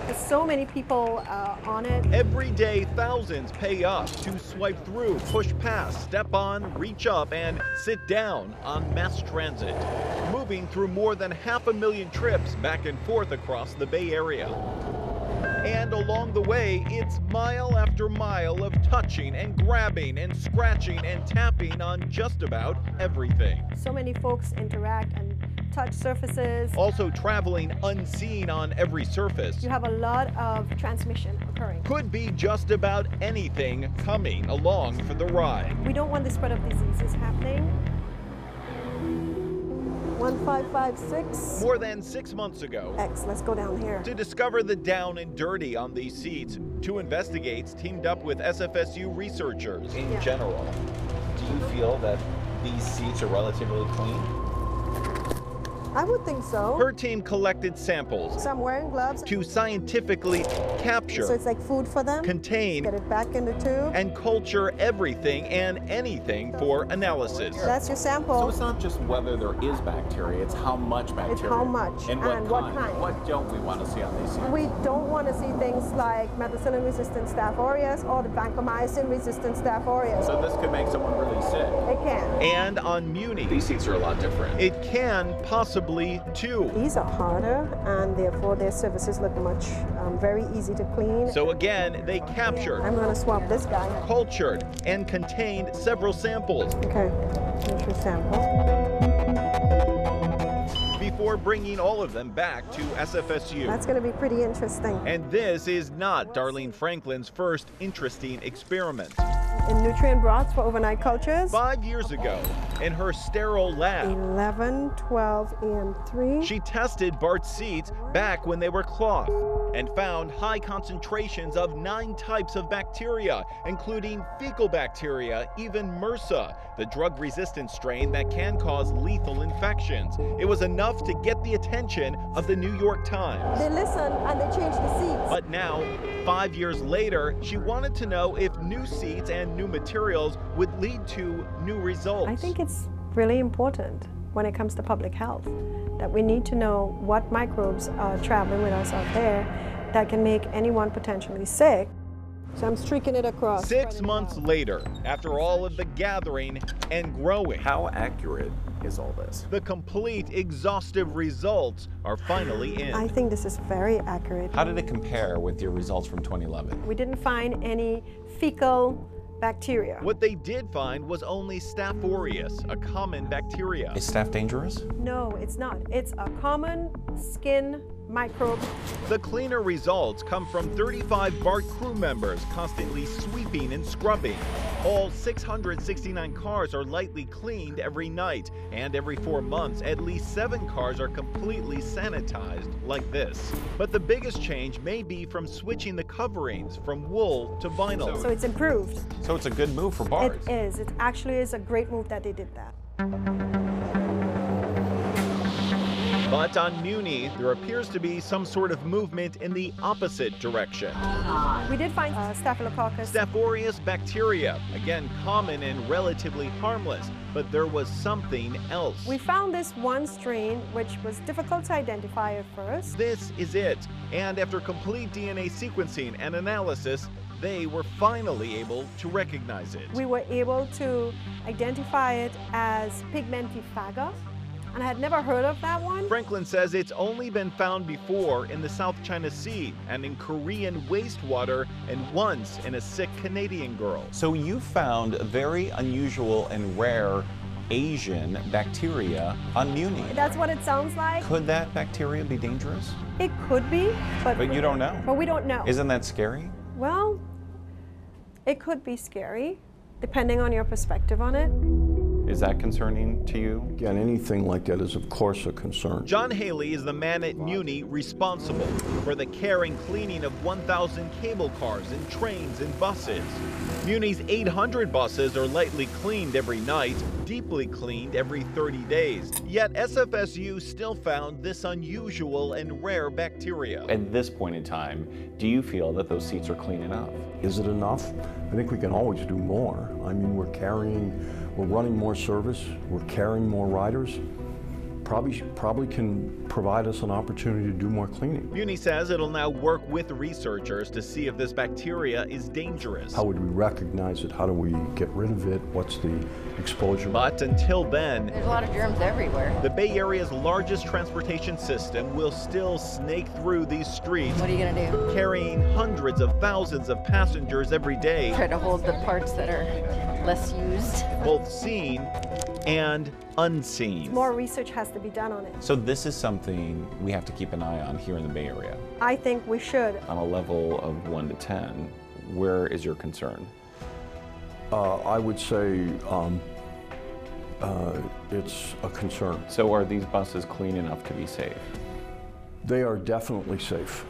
There's so many people on it. Every day, thousands pay up to swipe through, push past, step on, reach up, and sit down on mass transit, moving through more than 500,000 trips back and forth across the Bay Area. And along the way, it's mile after mile of touching and grabbing and scratching and tapping on just about everything. So many folks interact and touch surfaces. Also traveling unseen on every surface. You have a lot of transmission occurring. Could be just about anything coming along for the ride. We don't want the spread of diseases happening. 1556. More than 6 months ago, Let's go down here. to discover the down and dirty on these seats, 2 investigates teamed up with SFSU researchers. In general, do you feel that these seats are relatively clean? I would think so. Her team collected samples So I'm wearing gloves. to scientifically capture, So it's like food for them. contain, Get it back in the tube. and culture everything and anything for analysis. That's your So sample. it's not just whether there is bacteria, it's how much bacteria. It's how much and what and kind. what kind. What don't we want to see on these seats? We don't want to see things like methicillin-resistant Staph aureus or the vancomycin-resistant Staph aureus. So this could make someone really sick. It can. And on Muni, These seats are a lot different. it can possibly too. These are harder, and therefore their surfaces look much very easy to clean. So again, they captured, I'm going to swap this guy. cultured, and contained several samples Okay, here's your sample. before bringing all of them back to SFSU. That's going to be pretty interesting. And this is not Darlene Franklin's first interesting experiment. In nutrient broths for overnight cultures. 5 years ago, in her sterile lab, 11, 12, and 3. she tested Bart's seats back when they were cloth and found high concentrations of 9 types of bacteria, including fecal bacteria, even MRSA, the drug-resistant strain that can cause lethal infections. It was enough to get the attention of the New York Times. They listened and they changed the seats. But now, 5 years later, she wanted to know if new seats and new materials would lead to new results. I think it's really important when it comes to public health that we need to know what microbes are traveling with us out there that can make anyone potentially sick. So I'm streaking it across. 6 months later, after all of the gathering and growing, How accurate is all this? the complete, exhaustive results are finally in. I think this is very accurate. How did it compare with your results from 2011? We didn't find any fecal bacteria. What they did find was only Staph aureus, a common bacteria. Is staph dangerous? No, it's not. It's a common skin microbe. The cleaner results come from 35 Bart crew members constantly sweeping and scrubbing. All 669 cars are lightly cleaned every night, and every 4 months, at least 7 cars are completely sanitized like this. But the biggest change may be from switching the coverings from wool to vinyl. So it's improved. So it's a good move for Bart. It is. It actually is a great move that they did that. But on Muni, there appears to be some sort of movement in the opposite direction. We did find Staphylococcus. Staph aureus bacteria, again common and relatively harmless, but there was something else. We found this one strain which was difficult to identify at first. This is it, and after complete DNA sequencing and analysis, they were finally able to recognize it. We were able to identify it as pigmentifraga, and I had never heard of that one. Franklin says it's only been found before in the South China Sea and in Korean wastewater and once in a sick Canadian girl. So you found a very unusual and rare Asian bacteria on Muni. That's what it sounds like. Could that bacteria be dangerous? It could be, but But you don't know. But we don't know. Isn't that scary? Well, it could be scary, depending on your perspective on it. Is that concerning to you? Again, anything like that is of course a concern. John Haley is the man at Muni responsible for the care and cleaning of 1,000 cable cars and trains and buses. Muni's 800 buses are lightly cleaned every night, deeply cleaned every 30 days. Yet SFSU still found this unusual and rare bacteria. At this point in time, do you feel that those seats are clean enough? Is it enough? I think we can always do more. I mean, we're running more service, we're carrying more riders. Probably can provide us an opportunity to do more cleaning. Muni says it'll now work with researchers to see if this bacteria is dangerous. How would we recognize it? How do we get rid of it? What's the exposure? But until then, there's a lot of germs everywhere. The Bay Area's largest transportation system will still snake through these streets. What are you gonna do? Carrying hundreds of thousands of passengers every day. Try to hold the parts that are less used. Both seen and unseen. More research has to be done on it. So this is something we have to keep an eye on here in the Bay Area. I think we should. On a level of 1 to 10, where is your concern? I would say it's a concern. So are these buses clean enough to be safe? They are definitely safe.